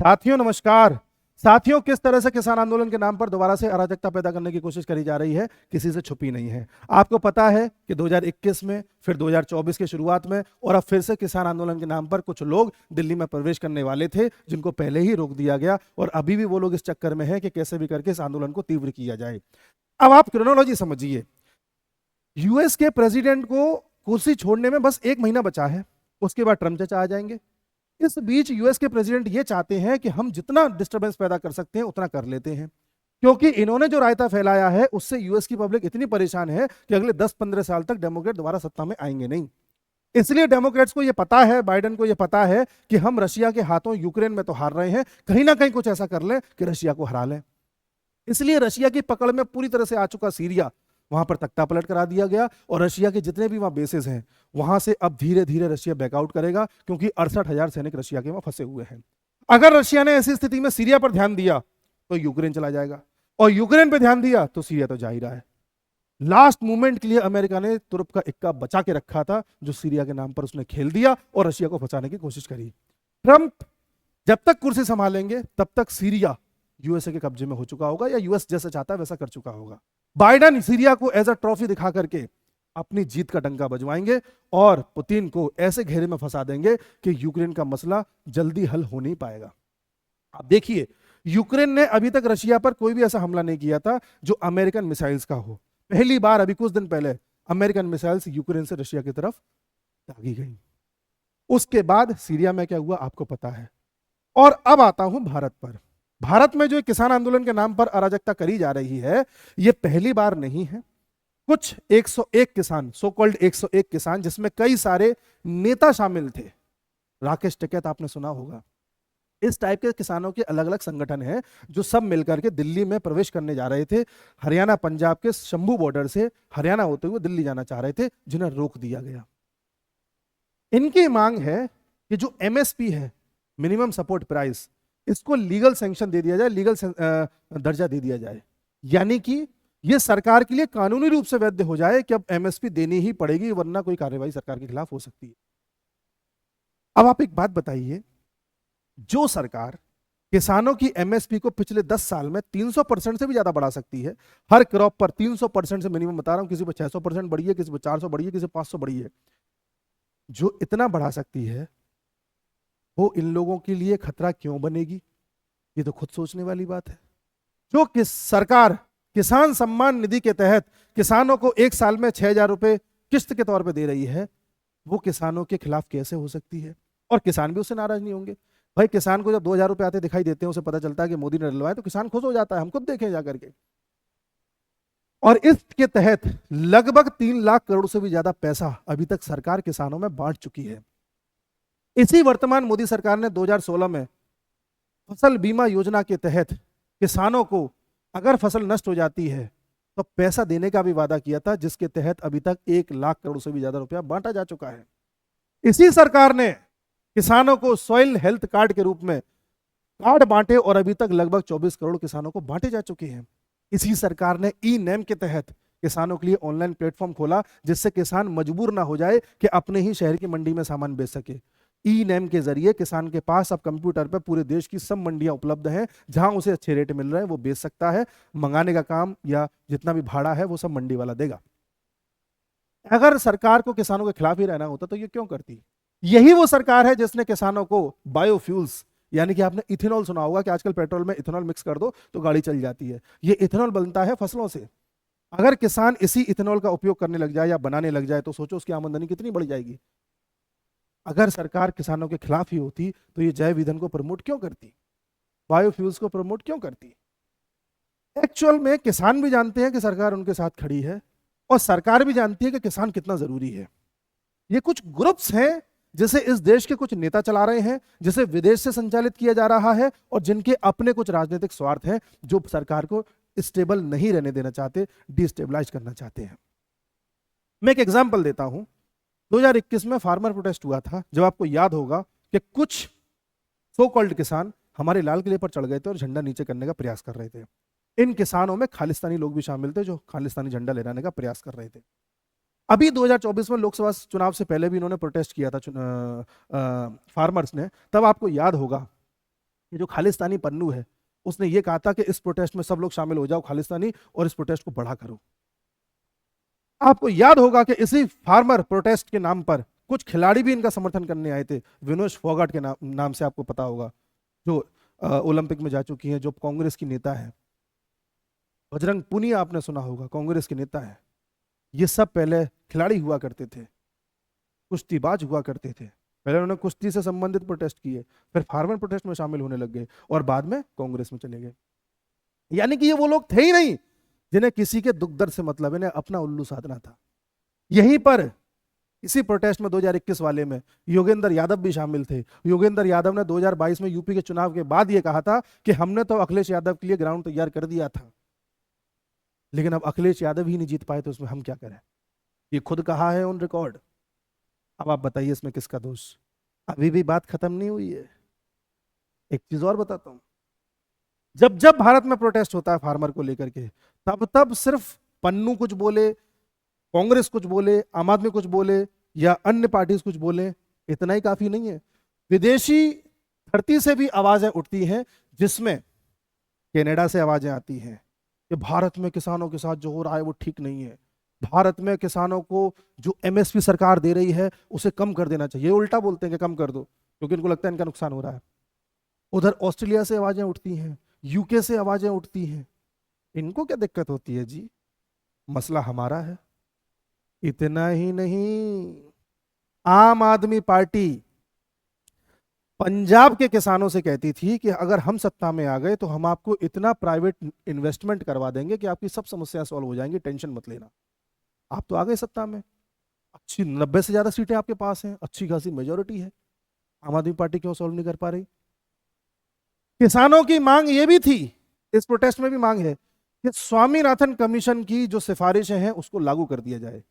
साथियों नमस्कार। साथियों, किस तरह से किसान आंदोलन के नाम पर दोबारा से अराजकता पैदा करने की कोशिश करी जा रही है, किसी से छुपी नहीं है। आपको पता है कि 2021 में, फिर 2024 की शुरुआत में और अब फिर से किसान आंदोलन के नाम पर कुछ लोग दिल्ली में प्रवेश करने वाले थे, जिनको पहले ही रोक दिया गया और अभी भी वो लोग इस चक्कर में हैं कि कैसे भी करके इस आंदोलन को तीव्र किया जाए। अब आप क्रोनोलॉजी समझिए। यूएस के प्रेसिडेंट को कुर्सी छोड़ने में बस 1 महीना बचा है, उसके बाद ट्रम्प चाचा आ जाएंगे। इस बीच यूएस के प्रेसिडेंट ये चाहते हैं कि हम जितना डिस्टरबेंस पैदा कर सकते हैं उतना कर लेते हैं, क्योंकि इन्होंने जो रायता फैलाया है उससे यूएस की पब्लिक इतनी परेशान है कि अगले 10-15 साल तक डेमोक्रेट दोबारा सत्ता में आएंगे नहीं। इसलिए डेमोक्रेट्स को यह पता है, बाइडेन को यह पता है कि हम रशिया के हाथों यूक्रेन में तो हार रहे हैं, कहीं ना कहीं कुछ ऐसा कर लें कि रशिया को हरा लें। इसलिए रशिया की पकड़ में पूरी तरह से आ चुका सीरिया, वहां पर तख्ता पलट करा दिया गया और रशिया के जितने भी वहां बेसेस हैं वहां से अब धीरे धीरे रशिया बैकआउट करेगा, क्योंकि 68,000 सैनिक रशिया के वहां फंसे हुए हैं। अगर रशिया ने ऐसी स्थिति में सीरिया पर ध्यान दिया तो यूक्रेन चला जाएगा, और यूक्रेन पर ध्यान दिया तो सीरिया तो जा ही रहा है। लास्ट मोमेंट के लिए अमेरिका ने तुर्क का इक्का बचा के रखा था, जो सीरिया के नाम पर उसने खेल दिया और रशिया को फंसाने की कोशिश करी। ट्रंप जब तक कुर्सी संभालेंगे तब तक सीरिया यूएसए के कब्जे में हो चुका होगा, या यूएस जैसा चाहता है वैसा कर चुका होगा। बाइडेन सीरिया को एज अ ट्रॉफी दिखा करके अपनी जीत का डंका बजवाएंगे और पुतिन को ऐसे घेरे में फंसा देंगे कि यूक्रेन का मसला जल्दी हल हो नहीं पाएगा। आप देखिए, यूक्रेन ने अभी तक रशिया पर कोई भी ऐसा हमला नहीं किया था जो अमेरिकन मिसाइल्स का हो। पहली बार अभी कुछ दिन पहले अमेरिकन मिसाइल्स यूक्रेन से रशिया की तरफ दागी गई। उसके बाद सीरिया में क्या हुआ आपको पता है। और अब आता हूं भारत पर। भारत में जो किसान आंदोलन के नाम पर अराजकता करी जा रही है, यह पहली बार नहीं है। कुछ 101 किसान, सो कॉल्ड 101 किसान, जिसमें कई सारे नेता शामिल थे। राकेश टिकैत आपने सुना होगा। इस टाइप के किसानों के अलग अलग संगठन हैं जो सब मिलकर के दिल्ली में प्रवेश करने जा रहे थे। हरियाणा पंजाब के शंभू बॉर्डर से हरियाणा होते हुए दिल्ली जाना चाह रहे थे, जिन्हें रोक दिया गया। इनकी मांग है कि जो एमएसपी है, मिनिमम सपोर्ट प्राइस, इसको लीगल सैंक्शन दे दिया जाए, लीगल दर्जा दे दिया जाए, यानी कि यह सरकार के लिए कानूनी रूप से वैध हो जाए कि अब एमएसपी देनी ही पड़ेगी, वरना कोई कार्रवाई सरकार के खिलाफ हो सकती है। अब आप एक बात बताइए, जो सरकार किसानों की एमएसपी को पिछले 10 साल में 300% से भी ज्यादा बढ़ा सकती है, हर क्रॉप पर 300% से मिनिमम बता रहा हूं, किसी पर 600% बढ़ी है, किसी पर 400 बढ़ी है, किसी पर 500 बढ़ी है, जो इतना बढ़ा सकती है वो इन लोगों के लिए खतरा क्यों बनेगी? ये तो खुद सोचने वाली बात है। जो सरकार किसान सम्मान निधि के तहत किसानों को एक साल में 6,000 रुपए किस्त के तौर पे दे रही है, वो किसानों के खिलाफ कैसे हो सकती है? और किसान भी उससे नाराज नहीं होंगे। भाई, किसान को जब 2,000 रुपए आते दिखाई देते हैं, उसे पता चलता है कि मोदी ने डलवाए, तो किसान खुश हो जाता है। हम खुद देखें जाकर के। और इसके तहत लगभग 3 लाख करोड़ से भी ज्यादा पैसा अभी तक सरकार किसानों में बांट चुकी है। इसी वर्तमान मोदी सरकार ने 2016 में फसल बीमा योजना के तहत किसानों को अगर फसल नष्ट हो जाती है तो पैसा देने का भी वादा किया था, जिसके तहत अभी तक 1 लाख करोड़ से भी ज्यादा रुपया बांटा जा चुका है। इसी सरकार ने किसानों को सॉइल हेल्थ कार्ड के रूप में कार्ड बांटे और अभी तक लगभग 24 करोड़ किसानों को बांटे जा चुके हैं। इसी सरकार ने ई नेम के तहत किसानों के लिए ऑनलाइन प्लेटफॉर्म खोला, जिससे किसान मजबूर ना हो जाए कि अपने ही शहर की मंडी में सामान बेच सके। ई नेम के जरिए किसान के पास अब कंप्यूटर पर पूरे देश की सब मंडियां उपलब्ध हैं, जहां उसे अच्छे रेट मिल रहे हैं, वो बेच सकता है। मंगाने का काम या जितना भी भाड़ा है वो सब मंडी वाला देगा। अगर सरकार को किसानों के खिलाफ ही रहना होता तो ये क्यों करती? यही वो सरकार है जिसने किसानों को बायोफ्यूल्स, यानी कि आपने इथेनॉल सुना होगा कि आजकल पेट्रोल में इथेनॉल मिक्स कर दो तो गाड़ी चल जाती है। ये इथेनॉल बनता है फसलों से। अगर किसान इसी इथेनॉल का उपयोग करने लग जाए या बनाने लग जाए तो सोचो उसकी आमदनी कितनी बढ़ जाएगी। अगर सरकार किसानों के खिलाफ ही होती तो ये जैव ईंधन को प्रमोट क्यों करती, बायोफ्यूल्स को प्रमोट क्यों करती? एक्चुअल में किसान भी जानते हैं कि सरकार उनके साथ खड़ी है, और सरकार भी जानती है कि किसान कितना जरूरी है। ये कुछ ग्रुप्स हैं जिसे इस देश के कुछ नेता चला रहे हैं, जिसे विदेश से संचालित किया जा रहा है, और जिनके अपने कुछ राजनीतिक स्वार्थ हैं, जो सरकार को स्टेबल नहीं रहने देना चाहते, डिस्टेबलाइज करना चाहते हैं। मैं एक एग्जांपल देता हूं। 2021 में फार्मर प्रोटेस्ट हुआ था, जब आपको याद होगा कि कुछ सो कॉल्ड किसान हमारे लाल किले पर चढ़ गए थे और झंडा नीचे करने का प्रयास कर रहे थे। इन किसानों में खालिस्तानी लोग भी शामिल थे, जो खालिस्तानी झंडा लहराने का प्रयास कर रहे थे। अभी 2024 में लोकसभा चुनाव से पहले भी इन्होंने प्रोटेस्ट किया था फार्मर्स ने। तब आपको याद होगा ये जो खालिस्तानी पन्नू है, उसने ये कहा था कि इस प्रोटेस्ट में सब लोग शामिल हो जाओ खालिस्तानी, और इस प्रोटेस्ट को बड़ा करो। आपको याद होगा कि इसी फार्मर प्रोटेस्ट के नाम पर कुछ खिलाड़ी भी इनका समर्थन करने आए थे। विनोश फोगाट के नाम से आपको पता होगा, जो ओलंपिक में जा चुकी हैं, जो कांग्रेस की नेता है। बजरंग पुनिया आपने सुना होगा, कांग्रेस के नेता है। ये सब पहले खिलाड़ी हुआ करते थे, कुश्तीबाज हुआ करते थे। पहले उन्होंने कुश्ती से संबंधित प्रोटेस्ट किए, फिर फार्मर प्रोटेस्ट में शामिल होने लग गए, और बाद में कांग्रेस में चले गए। यानी कि ये वो लोग थे ही नहीं जिन्हें किसी के दुख दर्द से मतलब, इन्हें अपना उल्लू साधना था। यहीं पर इसी प्रोटेस्ट में 2021 वाले में योगेंद्र यादव भी शामिल थे। योगेंद्र यादव ने 2022 में यूपी के चुनाव के बाद ये कहा था कि हमने तो अखिलेश यादव के लिए ग्राउंड तैयार कर दिया था, लेकिन अब अखिलेश यादव ही नहीं जीत पाए, तो उसमें हम क्या करें। ये खुद कहा है ऑन रिकॉर्ड। अब आप बताइए इसमें किसका दोष। अभी भी बात खत्म नहीं हुई है। एक चीज और बताता हूं, जब जब भारत में प्रोटेस्ट होता है फार्मर को लेकर के, तब तब सिर्फ पन्नू कुछ बोले, कांग्रेस कुछ बोले, आम आदमी कुछ बोले, या अन्य पार्टीज कुछ बोले, इतना ही काफी नहीं है। विदेशी धरती से भी आवाजें उठती हैं, जिसमें कनाडा से आवाजें आती हैं कि भारत में किसानों के साथ जो हो रहा है वो ठीक नहीं है। भारत में किसानों को जो एमएसपी सरकार दे रही है उसे कम कर देना चाहिए। उल्टा बोलते हैं कि कम कर दो, क्योंकि इनको लगता है इनका नुकसान हो रहा है। उधर ऑस्ट्रेलिया से आवाजें उठती हैं, यूके से आवाजें उठती हैं। इनको क्या दिक्कत होती है जी, मसला हमारा है। इतना ही नहीं, आम आदमी पार्टी पंजाब के किसानों से कहती थी कि अगर हम सत्ता में आ गए तो हम आपको इतना प्राइवेट इन्वेस्टमेंट करवा देंगे कि आपकी सब समस्याएं सॉल्व हो जाएंगी, टेंशन मत लेना। आप तो आ गए सत्ता में, अच्छी 90 से ज्यादा सीटें आपके पास हैं, अच्छी खासी मेजोरिटी है, आम आदमी पार्टी क्यों सॉल्व नहीं कर पा रही। किसानों की मांग ये भी थी, इस प्रोटेस्ट में भी मांग है कि स्वामीनाथन कमीशन की जो सिफारिशें हैं उसको लागू कर दिया जाए।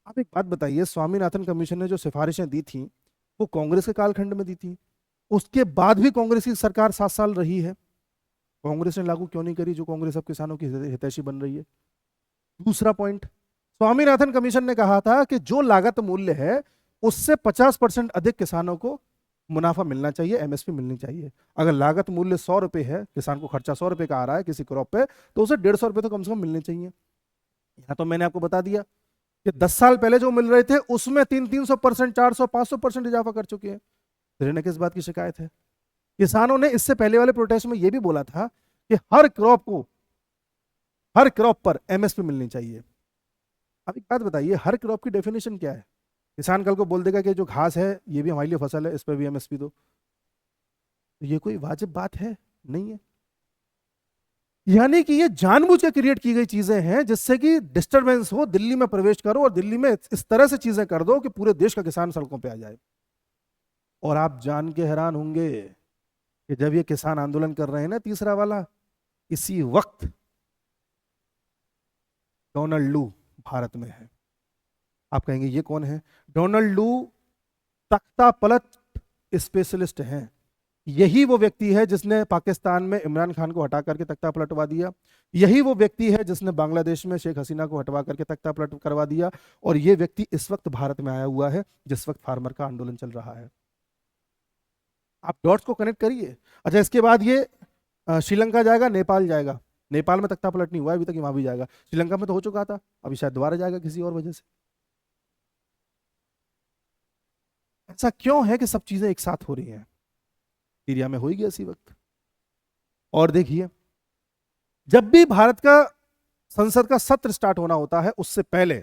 आप एक बात बताइए, स्वामीनाथन कमीशन ने जो सिफारिशें दी थी वो कांग्रेस के कालखंड में दी थी, उसके बाद भी कांग्रेस की सरकार 7 साल रही है, कांग्रेस ने लागू क्यों नहीं करी, जो कांग्रेस अब किसानों की हितैषी बन रही है। दूसरा पॉइंट, स्वामीनाथन कमीशन ने कहा था कि जो लागत मूल्य है उससे 50% अधिक किसानों को मुनाफा मिलना चाहिए, एमएसपी मिलनी चाहिए। अगर लागत मूल्य 100 रुपए है, किसान को खर्चा 100 रुपए का आ रहा है किसी क्रॉप पे, तो उसे 150 रुपए तो कम से कम मिलने चाहिए। यहां तो मैंने आपको बता दिया कि 10 साल पहले जो मिल रहे थे उसमें 300-300%, 400-500% इजाफा कर चुके हैं। फिर इन्हें किस बात की शिकायत है। किसानों ने इससे पहले वाले प्रोटेस्ट में यह भी बोला था कि हर क्रॉप पर एमएसपी मिलनी चाहिए। अब एक बात बताइए, हर क्रॉप की डेफिनेशन क्या है। किसान कल को बोल देगा कि जो घास है ये भी हमारे लिए फसल है, इस पर भी एमएसपी दो, तो ये कोई वाजिब बात है? नहीं है। यानी कि ये जानबूझ के क्रिएट की गई चीजें हैं जिससे कि डिस्टरबेंस हो, दिल्ली में प्रवेश करो और दिल्ली में इस तरह से चीजें कर दो कि पूरे देश का किसान सड़कों पे आ जाए। और आप जान के हैरान होंगे कि जब ये किसान आंदोलन कर रहे हैं ना, तीसरा वाला, इसी वक्त डोनाल्ड लू भारत में है। आप कहेंगे ये कौन है? डोनाल्ड लू तख्ता पलट स्पेशलिस्ट हैं। यही वो व्यक्ति है जिसने पाकिस्तान में इमरान खान को हटा करके तख्ता पलटवा दिया। यही वो व्यक्ति है जिसने बांग्लादेश में शेख हसीना को हटवा करके तख्ता पलट करवा दिया। और ये व्यक्ति इस वक्त भारत में आया हुआ है जिस वक्त फार्मर का आंदोलन चल रहा है। आप डॉट्स को कनेक्ट करिए। अच्छा, इसके बाद ये श्रीलंका जाएगा, नेपाल जाएगा। नेपाल में तख्ता पलट नहीं हुआ अभी तक, वहां भी जाएगा। श्रीलंका में तो हो चुका था, अभी शायद दोबारा जाएगा किसी और वजह से। ऐसा क्यों है कि सब चीजें एक साथ हो रही हैं? सीरिया में होगी इसी वक्त। और देखिए, जब भी भारत का संसद का सत्र स्टार्ट होना होता है उससे पहले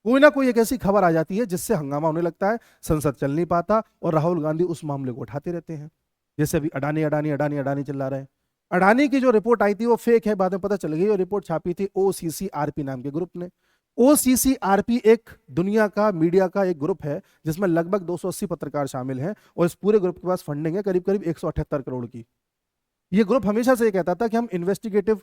कोई ना कोई एक ऐसी खबर आ जाती है जिससे हंगामा होने लगता है, संसद चल नहीं पाता और राहुल गांधी उस मामले को उठाते रहते हैं। जैसे अभी अडानी अडानी अडानी अडानी चिल्ला रहे हैं। अडानी की जो रिपोर्ट आई थी वो फेक है, बाद में पता चल गई। और रिपोर्ट छापी थी ओसीसीआरपी नाम के ग्रुप ने। ओसीसीआरपी एक दुनिया का मीडिया का एक ग्रुप है जिसमें लगभग 280 पत्रकार शामिल हैं और इस पूरे ग्रुप के पास फंडिंग है करीब करीब 178 करोड़ की। ये ग्रुप हमेशा से ये कहता था कि हम इन्वेस्टिगेटिव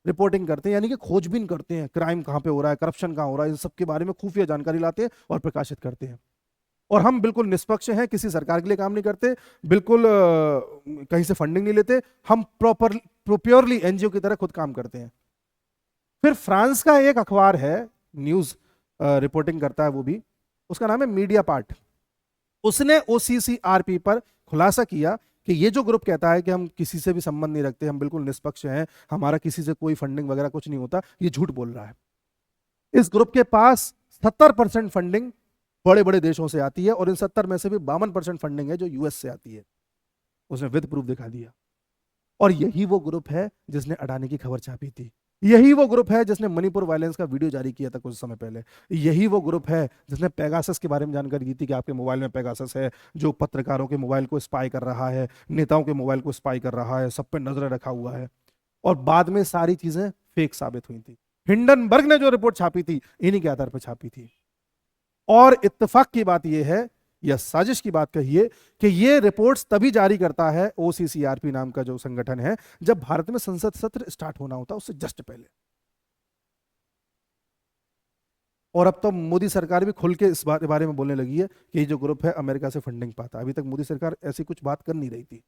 रिपोर्टिंग करते हैं, यानी कि खोजबीन करते हैं, क्राइम कहां पे हो रहा है, करप्शन कहां हो रहा है, इन सब के बारे में खुफिया जानकारी लाते हैं और प्रकाशित करते हैं। और हम बिल्कुल निष्पक्ष हैं, किसी सरकार के लिए काम नहीं करते, बिल्कुल कहीं से फंडिंग नहीं लेते, हम प्योरली एनजीओ की तरह खुद काम करते हैं। फिर फ्रांस का एक अखबार है, न्यूज रिपोर्टिंग करता है वो भी, उसका नाम है मीडिया पार्ट। उसने ओसीसीआरपी पर खुलासा किया कि ये जो ग्रुप कहता है कि हम किसी से भी संबंध नहीं रखते, हम बिल्कुल निष्पक्ष हैं, हमारा किसी से कोई फंडिंग वगैरह कुछ नहीं होता, ये झूठ बोल रहा है। इस ग्रुप के पास 70% फंडिंग बड़े बड़े देशों से आती है, और इन 70 में से भी 52% फंडिंग है जो यूएस से आती है। उसने विद प्रूफ दिखा दिया। और यही वो ग्रुप है जिसने अडानी की खबर छापी थी। यही वो ग्रुप है जिसने मणिपुर वायलेंस का वीडियो जारी किया था कुछ समय पहले। यही वो ग्रुप है जिसने पेगासस के बारे में जानकारी दी थी कि आपके मोबाइल में पेगासस है, जो पत्रकारों के मोबाइल को स्पाई कर रहा है, नेताओं के मोबाइल को स्पाई कर रहा है, सब पे नजर रखा हुआ है। और बाद में सारी चीजें फेक साबित हुई थी। हिंडनबर्ग ने जो रिपोर्ट छापी थी, इन्हीं के आधार पर छापी थी। और इत्तेफाक की बात यह है, या साजिश की बात कहिए, कि ये रिपोर्ट्स तभी जारी करता है ओसीसीआरपी नाम का जो संगठन है, जब भारत में संसद सत्र स्टार्ट होना होता है, उससे जस्ट पहले। और अब तो मोदी सरकार भी खुल के इस बारे में बोलने लगी है कि ये जो ग्रुप है अमेरिका से फंडिंग पाता है। अभी तक मोदी सरकार ऐसी कुछ बात कर नहीं रही थी।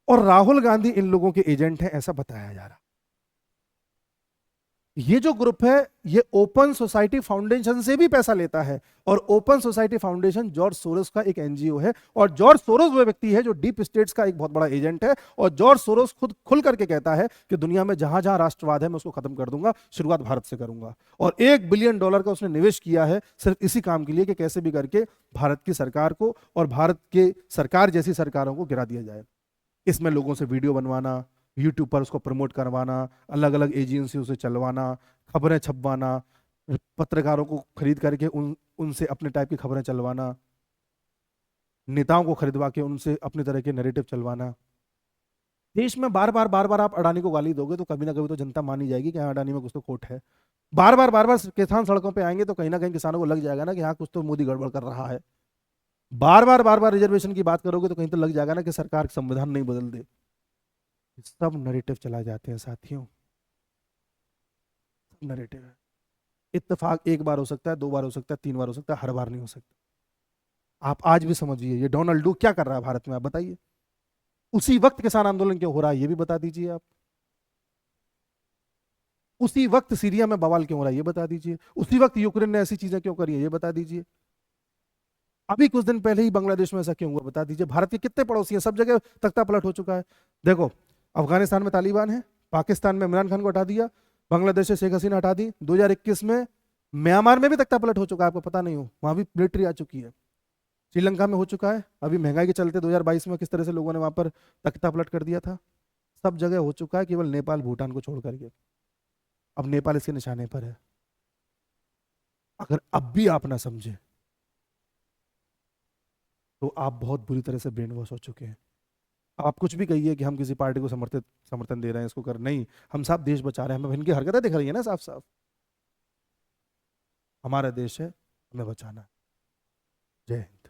और राहुल गांधी इन लोगों के एजेंट हैं, ऐसा बताया जा रहा। ये जो ग्रुप है ये ओपन सोसाइटी फाउंडेशन से भी पैसा लेता है, और open society foundation George Soros का एक एनजीओ है, और जॉर्ज सोरोस वो व्यक्ति है जो डीप स्टेट्स का एक बहुत बड़ा एजेंट है। और जॉर्ज सोरोस खुद खुल करके कहता है कि दुनिया में जहां जहां राष्ट्रवाद है मैं उसको खत्म कर दूंगा, शुरुआत भारत से करूंगा। और $1 बिलियन का उसने निवेश किया है सिर्फ इसी काम के लिए कि कैसे भी करके भारत की सरकार को और भारत के सरकार जैसी सरकारों को गिरा दिया जाए। इसमें लोगों से वीडियो बनवाना, यूट्यूब पर उसको प्रमोट करवाना, अलग अलग एजेंसियों से चलवाना, खबरें छपवाना, पत्रकारों को खरीद करके उनसे अपने टाइप की खबरें चलवाना, नेताओं को खरीदवा के उनसे अपने तरह के नैरेटिव चलवाना। देश में बार बार आप अडानी को गाली दोगे तो कभी ना कभी तो जनता मान ही जाएगी कि हाँ अडानी में कुछ तो खोट है। बार बार किसान सड़कों पे आएंगे तो कहीं ना कहीं किसानों को लग जाएगा ना कि हाँ कुछ तो मोदी गड़बड़ कर रहा है। बार बार रिजर्वेशन की बात करोगे तो कहीं तो लग जाएगा ना कि सरकार संविधान नहीं बदल दे। सब नैरेटिव चला जाते हैं साथियों, नैरेटिव है। इत्तेफाक एक बार हो सकता है, 2 बार हो सकता है, 3 बार हो सकता है, हर बार नहीं हो सकता। आप आज भी समझिए ये डोनाल्ड डू क्या कर रहा है भारत में, आप बताइए। उसी वक्त किसान आंदोलन क्यों हो रहा है ये भी बता दीजिए आप। उसी वक्त सीरिया में बवाल क्यों हो रहा है ये बता दीजिए। उसी वक्त यूक्रेन ने ऐसी चीजें क्यों करी है ये बता दीजिए। अभी कुछ दिन पहले ही बांग्लादेश में ऐसा क्यों हुआ बता दीजिए। भारत के कितने पड़ोसी हैं, सब जगह तख्ता पलट हो चुका है। देखो, अफगानिस्तान में तालिबान है, पाकिस्तान में इमरान खान को हटा दिया, बांग्लादेश से शेख हसीना हटा दी, 2021 में म्यांमार में भी तख्ता पलट हो चुका है, आपको पता नहीं हो, वहां भी मिलिट्री आ चुकी है। श्रीलंका में हो चुका है, अभी महंगाई के चलते 2022 में किस तरह से लोगों ने वहां पर तख्ता पलट कर दिया था। सब जगह हो चुका है, केवल नेपाल भूटान को छोड़ करके। अब नेपाल इसके निशाने पर है। अगर अब भी आप ना समझे तो आप बहुत बुरी तरह से ब्रेन वॉश हो चुके हैं। आप कुछ भी कहिए कि हम किसी पार्टी को समर्थन दे रहे हैं, इसको कर, नहीं, हम साफ देश बचा रहे हैं। हमें इनकी हरकतें दिख रही है ना साफ साफ। हमारा देश है, हमें बचाना है। जय हिंद।